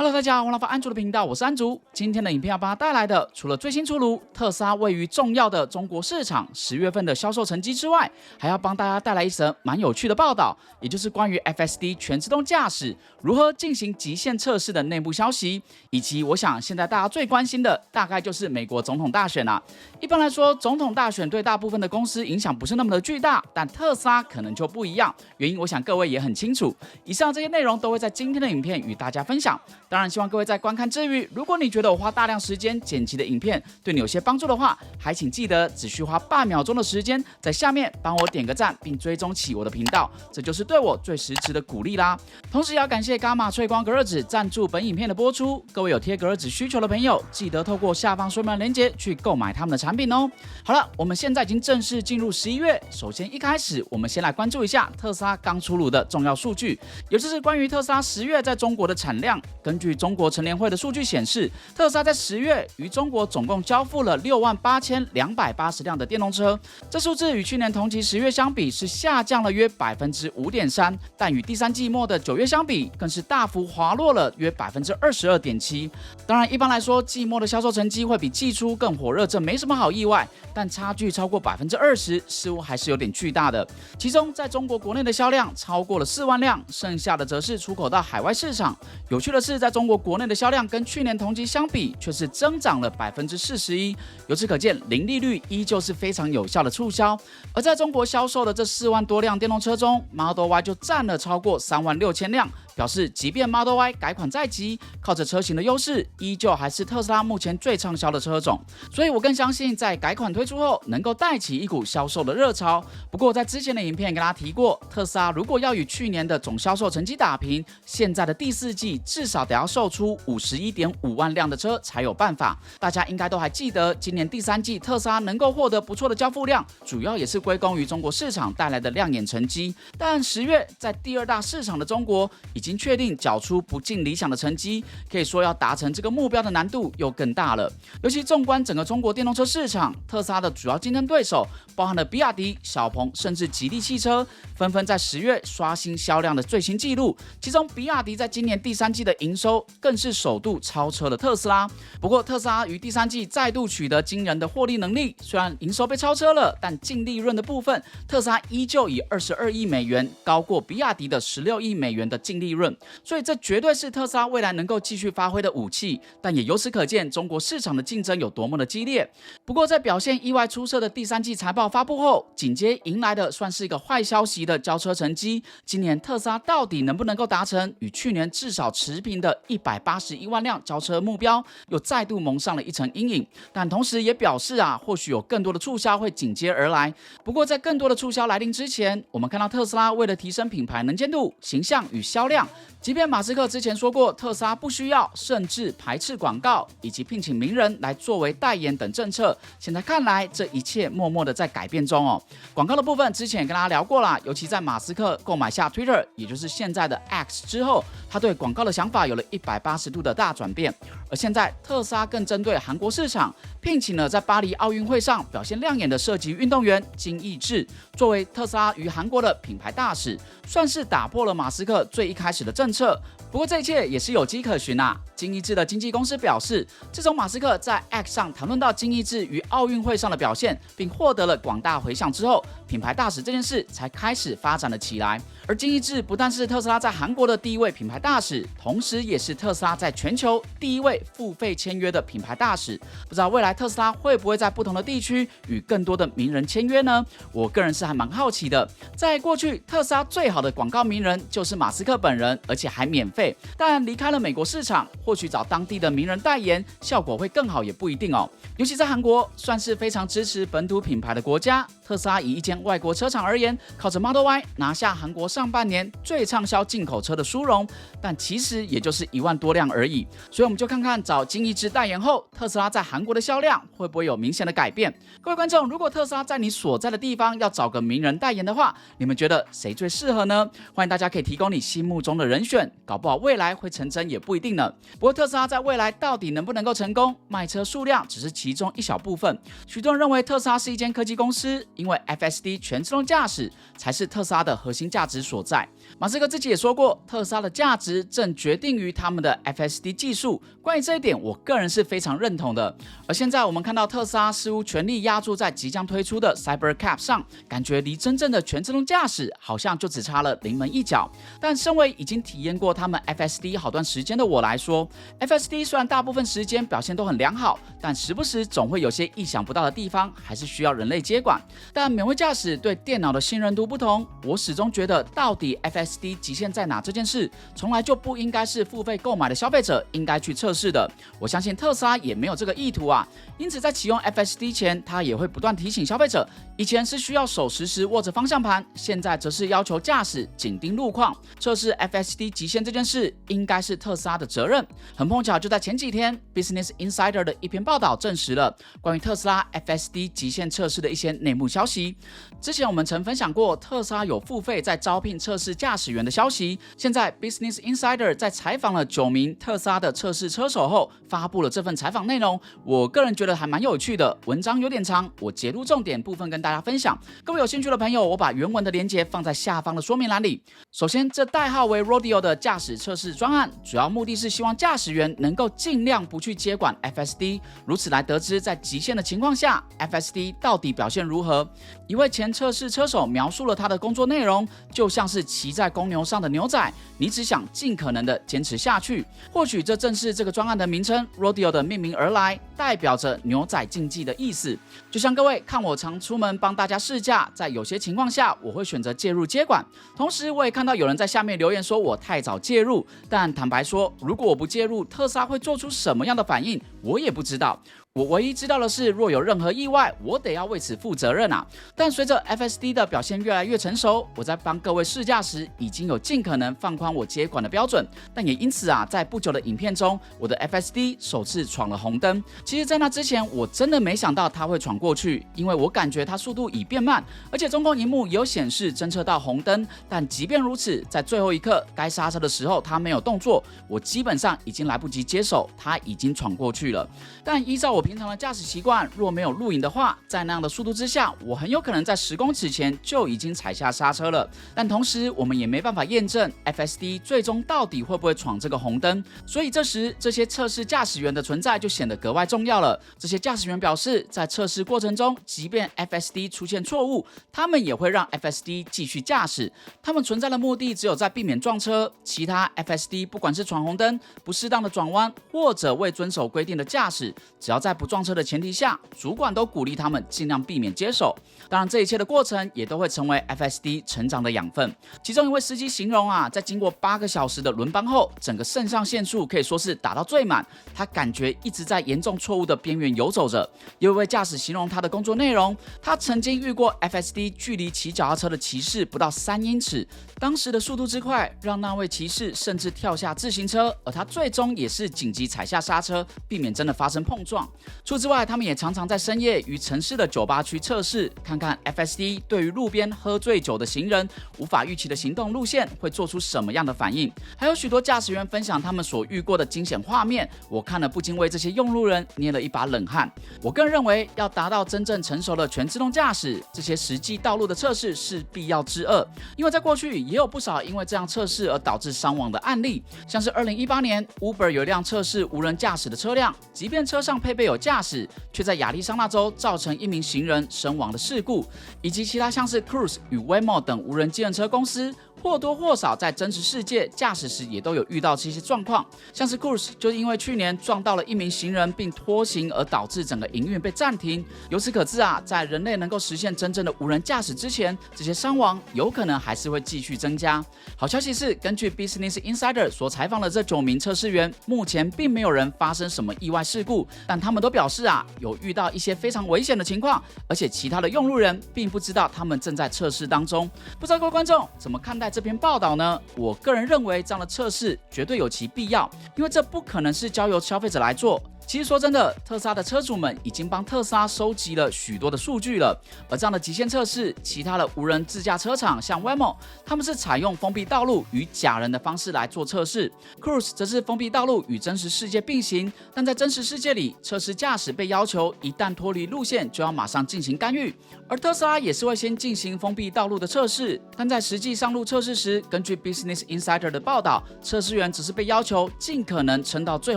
Hello， 大家好，欢迎来到安卓的频道，我是安竹。今天的影片要帮大家带来的，除了最新出炉特斯拉位于重要的中国市场10月份的销售成绩之外，还要帮大家带来一则蛮有趣的报道，也就是关于 FSD 全自动驾驶如何进行极限测试的内部消息，以及我想现在大家最关心的，大概就是美国总统大选啦。一般来说，总统大选对大部分的公司影响不是那么的巨大，但特斯拉可能就不一样。原因我想各位也很清楚。以上这些内容都会在今天的影片与大家分享。当然，希望各位在观看之余，如果你觉得我花大量时间剪辑的影片对你有些帮助的话，还请记得只需花半秒钟的时间，在下面帮我点个赞，并追踪起我的频道，这就是对我最实质的鼓励啦。同时也要感谢伽马翠光隔热纸赞助本影片的播出。各位有贴隔热纸需求的朋友，记得透过下方说明栏连结去购买他们的产品哦。好了，我们现在已经正式进入11月。首先一开始，我们先来关注一下特斯拉刚出炉的重要数据，也就是关于特斯拉10月在中国的产量。根据中国乘联会的数据显示，特斯拉在10月于中国总共交付了68280辆的电动车，这数字与去年同期10月相比是下降了约 5.3%， 但与第三季末的9月相比，更是大幅滑落了约 22.7%。当然，一般来说，季末的销售成绩会比季初更火热，这没什么好意外，但差距超过 20%， 似乎还是有点巨大的。其中，在中国国内的销量超过了4万辆，剩下的则是出口到海外市场。有趣的是，在中国国内的销量跟去年同期相比，却是增长了 41%。由此可见，零利率依旧是非常有效的促销。而在中国销售的这4万多辆电动车中 ，Model Y 就占了超过36000辆，表示即便 Model Y 改款在即，靠着车型的优势，依旧还是特斯拉目前最畅销的车种。所以我更相信，在改款推出后，能够带起一股销售的热潮。不过在之前的影片跟大家提过，特斯拉如果要与去年的总销售成绩打平，现在的第4季至少得要售出51.5万辆的车才有办法。大家应该都还记得，今年第3季特斯拉能够获得不错的交付量，主要也是归功于中国市场带来的亮眼成绩。但10月在第2大市场的中国，已经确定缴出不尽理想的成绩，可以说要达成这个目标的难度又更大了。尤其纵观整个中国电动车市场，特斯拉的主要竞争对手包含了比亚迪、小鹏，甚至吉利汽车，纷纷在10月刷新销量的最新纪录。其中，比亚迪在今年第3季的营收更是首度超车了特斯拉。不过，特斯拉于第3季再度取得惊人的获利能力，虽然营收被超车了，但净利润的部分，特斯拉依旧以22亿美元高过比亚迪的16亿美元的净利润。所以，这绝对是特斯拉未来能够继续发挥的武器。但也由此可见，中国市场的竞争有多么的激烈。不过，在表现意外出色的第3季财报发布后，紧接迎来的算是一个坏消息的交车成绩。今年特斯拉到底能不能够达成与去年至少持平的181万辆交车目标，又再度蒙上了一层阴影。但同时也表示或许有更多的促销会紧接而来。不过，在更多的促销来临之前，我们看到特斯拉为了提升品牌能见度、形象与销量，即便马斯克之前说过特斯拉不需要甚至排斥广告以及聘请名人来作为代言等政策，现在看来这一切默默的在改变中哦。广告的部分之前也跟大家聊过啦，尤其在马斯克购买下 Twitter， 也就是现在的 X 之后，他对广告的想法有了180度的大转变。而现在特斯拉更针对韩国市场，聘请了在巴黎奥运会上表现亮眼的射击运动员金义智作为特斯拉于韩国的品牌大使，算是打破了马斯克最一开始的政策。不过这一切也是有迹可循啊。金义智的经纪公司表示，自从马斯克在 X 上谈论到金义智于奥运会上的表现，并获得了广大回响之后，品牌大使这件事才开始发展了起来。而金义智不但是特斯拉在韩国的第1位品牌大使，同时也是特斯拉在全球第1位付费签约的品牌大使。不知道未来特斯拉会不会在不同的地区与更多的名人签约呢？我个人是还蛮好奇的。在过去，特斯拉最好的广告名人就是马斯克本人，而且还免费。但离开了美国市场，或许找当地的名人代言，效果会更好，也不一定哦。尤其在韩国，算是非常支持本土品牌的国家。特斯拉以一间外国车厂而言，靠着 Model Y 拿下韩国上半年最畅销进口车的殊荣，但其实也就是1万多辆而已。所以我们就看看找金义智代言后，特斯拉在韩国的销量会不会有明显的改变。各位观众，如果特斯拉在你所在的地方要找个名人代言的话，你们觉得谁最适合呢？欢迎大家可以提供你心目中的人选，搞不好未来会成真也不一定呢。不过特斯拉在未来到底能不能够成功，卖车数量只是其中一小部分。许多人认为特斯拉是一间科技公司，因为 FSD 全自动驾驶才是特斯拉的核心价值值所在。马斯克自己也说过，特斯拉的价值正决定于他们的 FSD 技术。关于这一点，我个人是非常认同的。而现在我们看到特斯拉似乎全力压注在即将推出的 Cybercab 上，感觉离真正的全自动驾驶好像就只差了临门一脚。但身为已经体验过他们 FSD 好段时间的我来说， FSD 虽然大部分时间表现都很良好，但时不时总会有些意想不到的地方，还是需要人类接管。但免费驾驶对电脑的信任度不同，我始终觉得到底 FSD 极限在哪这件事，从来就不应该是付费购买的消费者应该去测试的。我相信特斯拉也没有这个意图啊，因此在启用 FSD 前，他也会不断提醒消费者，以前是需要手实时握着方向盘，现在则是要求驾驶紧盯路况。测试 FSD 极限这件事，应该是特斯拉的责任。很碰巧，就在前几天 ，Business Insider 的一篇报道证实了关于特斯拉 FSD 极限测试的一些内幕消息。之前我们曾分享过特斯拉有付费在招聘测试驾驶员的消息，现在 Business Insider 在采访了9名特斯拉的测试车手后，发布了这份采访内容。我个人觉得还蛮有趣的，文章有点长，我截录重点部分跟大家分享。各位有兴趣的朋友，我把原文的连结放在下方的说明栏里。首先，这代号为 Rodeo 的驾驶测试专案，主要目的是希望驾驶员能够尽量不去接管 FSD， 如此来得知在极限的情况下 FSD 到底表现如何。一位前测试车手描述了他的工作内容，就像是骑在公牛上的牛仔，你只想尽可能的坚持下去。或许这正是这个专案的名称 Rodeo 的命名而来，代表着牛仔竞技的意思。就像各位看我常出门帮大家试驾，在有些情况下我会选择介入接管，同时我也看到有人在下面留言说我太早介入，但坦白说，如果我不介入，特斯拉会做出什么样的反应，我也不知道。我唯一知道的是，若有任何意外，我得要为此负责任啊！但随着 FSD 的表现越来越成熟，我在帮各位试驾时，已经有尽可能放宽我接管的标准。但也因此啊，在不久的影片中，我的 FSD 首次闯了红灯。其实，在那之前，我真的没想到它会闯过去，因为我感觉它速度已变慢，而且中控萤幕也有显示侦测到红灯。但即便如此，在最后一刻该刹车的时候，它没有动作，我基本上已经来不及接手，它已经闯过去了。但依照我平常的驾驶习惯，若没有录影的话，在那样的速度之下，我很有可能在10公尺前就已经踩下刹车了。但同时，我们也没办法验证 FSD 最终到底会不会闯这个红灯，所以这时这些测试驾驶员的存在就显得格外重要了。这些驾驶员表示，在测试过程中，即便 FSD 出现错误，他们也会让 FSD 继续驾驶。他们存在的目的只有在避免撞车，其他 FSD 不管是闯红灯、不适当的转弯，或者未遵守规定的驾驶，只要在不撞车的前提下，主管都鼓励他们尽量避免接手。当然，这一切的过程也都会成为 FSD 成长的养分。其中一位司机形容啊，在经过8个小时的轮班后，整个肾上腺素可以说是打到最满，他感觉一直在严重错误的边缘游走着。有一位驾驶形容他的工作内容，他曾经遇过 FSD 距离骑脚踏车的骑士不到3英尺，当时的速度之快，让那位骑士甚至跳下自行车，而他最终也是紧急踩下刹车，避免真的发生碰撞。除此之外，他们也常常在深夜于城市的酒吧区测试，看看 FSD 对于路边喝醉酒的行人无法预期的行动路线会做出什么样的反应。还有许多驾驶员分享他们所遇过的惊险画面，我看了不禁为这些用路人捏了一把冷汗。我个人认为，要达到真正成熟的全自动驾驶，这些实际道路的测试是必要之恶。因为在过去也有不少因为这样测试而导致伤亡的案例，像是2018年 Uber 有一辆测试无人驾驶的车辆，即便车上配备有驾驶，却在亚利桑那州造成1名行人身亡的事故，以及其他像是 Cruise 与 Waymo 等无人计程车公司或多或少在真实世界驾驶时也都有遇到这些状况，像是 Cruise 就是因为去年撞到了1名行人并拖行而导致整个营运被暂停。由此可知啊，在人类能够实现真正的无人驾驶之前，这些伤亡有可能还是会继续增加。好消息是，根据 Business Insider 所采访的这9名测试员，目前并没有人发生什么意外事故，但他们都表示啊，有遇到一些非常危险的情况，而且其他的用路人并不知道他们正在测试当中。不知道各位观众怎么看待这篇报道呢？我个人认为这样的测试绝对有其必要，因为这不可能是交由消费者来做。其实说真的，特斯拉的车主们已经帮特斯拉收集了许多的数据了，而这样的极限测试，其他的无人自驾车厂像 Waymo， 他们是采用封闭道路与假人的方式来做测试 ，Cruise 则是封闭道路与真实世界并行，但在真实世界里，测试驾驶被要求一旦脱离路线就要马上进行干预，而特斯拉也是会先进行封闭道路的测试，但在实际上路测试时，根据 Business Insider 的报道，测试员只是被要求尽可能撑到最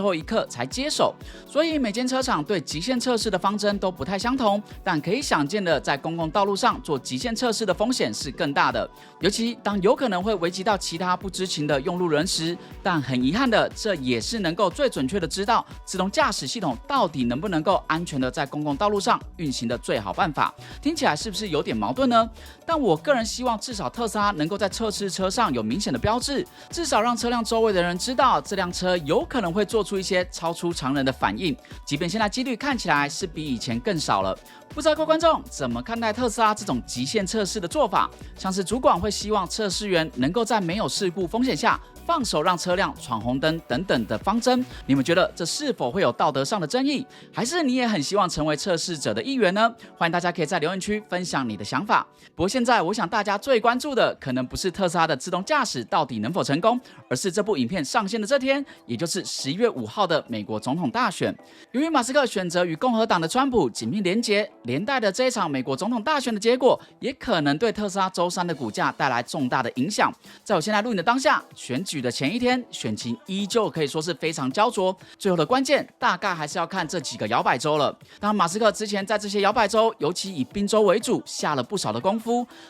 后一刻才接手。所以每间车厂对极限测试的方针都不太相同，但可以想见的，在公共道路上做极限测试的风险是更大的，尤其当有可能会危及到其他不知情的用路人时。但很遗憾的，这也是能够最准确的知道自动驾驶系统到底能不能够安全的在公共道路上运行的最好办法。听起来是不是有点矛盾呢？但我个人希望至少特斯拉能够在测试车上有明显的标志，至少让车辆周围的人知道这辆车有可能会做出一些超出常人的反应，即便现在几率看起来是比以前更少了。不知道各位观众怎么看待特斯拉这种极限测试的做法？像是主管会希望测试员能够在没有事故风险下放手让车辆闯红灯等等的方针，你们觉得这是否会有道德上的争议？还是你也很希望成为测试者的一员呢？欢迎大家可以在留言区分享你的想法。不过现在我想大家最关注的可能不是特斯拉的自动驾驶到底能否成功，而是这部影片上线的这天，也就是11月5号的美国总统大选。由于马斯克选择与共和党的川普紧密连结，连带的这一场美国总统大选的结果，也可能对特斯拉周三的股价带来重大的影响。在我现在录影的当下，选举的前一天，选情依旧可以说是非常焦灼。最后的关键大概还是要看这几个摇摆州了。当然，马斯克之前在这些摇摆州，尤其以宾州为主，下了不少的功夫。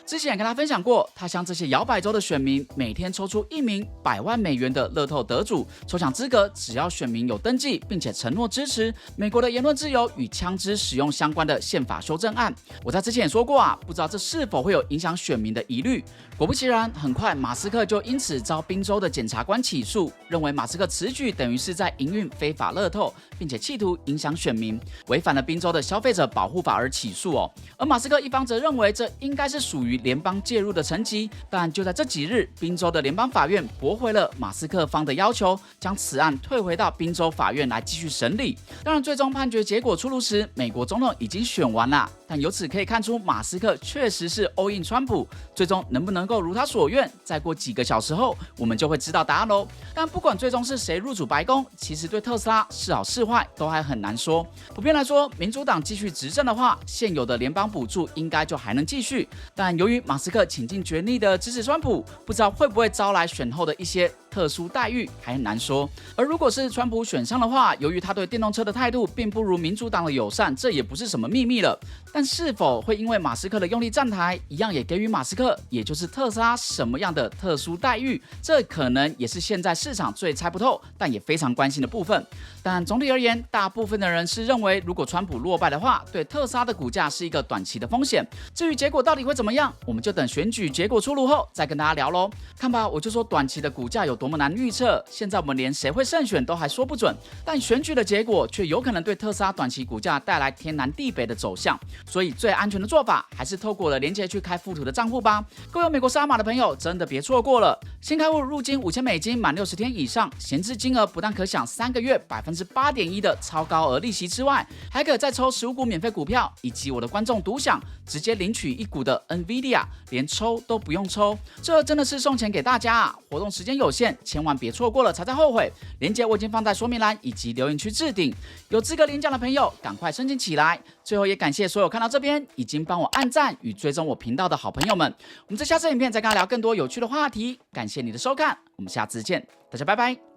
之前也跟他分享过，他向这些摇摆州的选民每天抽出1名100万美元的乐透得主，抽奖资格只要选民有登记，并且承诺支持美国的言论自由与枪支使用相关的宪法修正案。我在之前也说过不知道这是否会有影响选民的疑虑。果不其然，很快马斯克就因此遭宾州的检察官起诉，认为马斯克此举等于是在营运非法乐透，并且企图影响选民，违反了宾州的消费者保护法而起诉而马斯克一方则认为这应该是属于联邦介入的层级，但就在这几日，宾州的联邦法院驳回了马斯克方的要求，将此案退回到宾州法院来继续审理。当然，最终判决结果出炉时，美国总统已经选完了，但由此可以看出，马斯克确实是 all in 川普，最终能不能够如他所愿，再过几个小时后，我们就会知道答案喽。但不管最终是谁入主白宫，其实对特斯拉是好是坏都还很难说。普遍来说，民主党继续执政的话，现有的联邦补助应该就还能继续。但由于马斯克倾尽全力的支持川普，不知道会不会招来选后的一些特殊待遇，还很难说。而如果是川普选上的话，由于他对电动车的态度并不如民主党的友善，这也不是什么秘密了。但是否会因为马斯克的用力站台，一样也给予马斯克，也就是特斯拉什么样的特殊待遇？这可能也是现在市场最猜不透，但也非常关心的部分。但总体而言，大部分的人是认为，如果川普落败的话，对特斯拉的股价是一个短期的风险。至于结果到底会怎么样，我们就等选举结果出炉后再跟大家聊喽。看吧，我就说短期的股价有多么难预测，现在我们连谁会胜选都还说不准，但选举的结果却有可能对特斯拉短期股价带来天南地北的走向。所以最安全的做法还是透过了连结去开富途的账户吧。各位有美国沙马的朋友真的别错过了，新开户入金$5000满60天以上，闲置金额不但可享3个月8.1%的超高额利息之外，还可再抽15股免费股票，以及我的观众独享直接领取1股的 NVIDIA， 连抽都不用抽，这真的是送钱给大家活动时间有限，千万别错过了才在后悔。连结我已经放在说明栏以及留言区置顶，有资格领奖的朋友赶快申请起来。最后也感谢所有看到这边已经帮我按赞与追踪我频道的好朋友们，我们在下次影片再跟他聊更多有趣的话题。感谢你的收看，我们下次见，大家拜拜。